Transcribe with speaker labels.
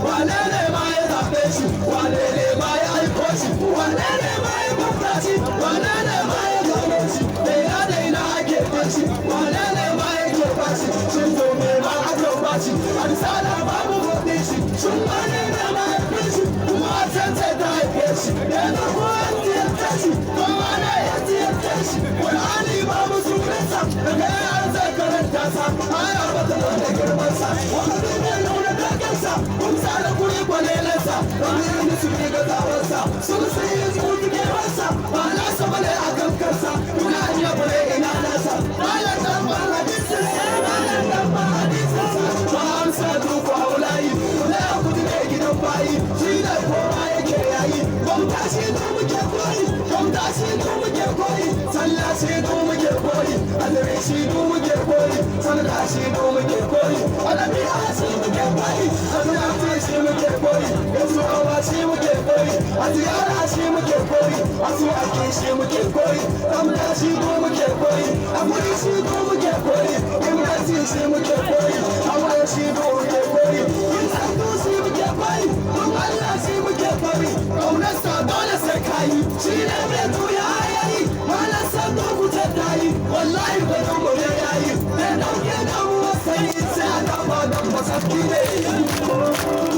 Speaker 1: wane ne ma ya zaɓe shi, wane ne ma ya aiko shi, wane ne ma ya gwamna shi, wane ne ma ya gano shi, da ina da ina ake ba shi, wane ne ma ya ke ba shi, shin to me ma aka ba shi, a risala babu gobe shi, shin wane ne ma ya fi shi, kuma a can sai ta haife shi, yanzu ko an ziyarce shi, ko wane ya ziyarce shi, Qur'ani babu sunansa, daga yaran zai karanta sa, aya ba ta nuna girmansa, wani ne nuna dagensa, kun tsara kuri kwalelansa, wani ne su ne gazawarsa, sun sai yin zuwa kewarsa, ba nasa bane a kankarsa, kuna iya bane ina nasa, bayan dan ba hadisin sa, bayan dan ba hadisin sa, ba amsa duku haulayi, kula ya kudu ne gidan bayi, shi ne kowa yake yayi, gwamta shi ne muke koyi, gwamta shi ne muke koyi, sallah shi ne muke koyi, azumi shi ne muke koyi, sallah shi ne muke koyi, alabiya shi muke koyi, azumi shi muke koyi, yanzu awa shi muke koyi, aziyara shi muke koyi, asu ake shi muke koyi, amna shi ne muke koyi, amuri shi ne muke koyi, imrati shi muke koyi, awaya shi ne muke koyi, insantu shi muke koyi, don Allah shi muke koyi, kaunarsa dole sai kayi, shi ne mai tuya yayi, malar sannu ku tattayi, wallahi ba don mu ne yayi, da dauke da mu wasai sai a gaba don masarki ne.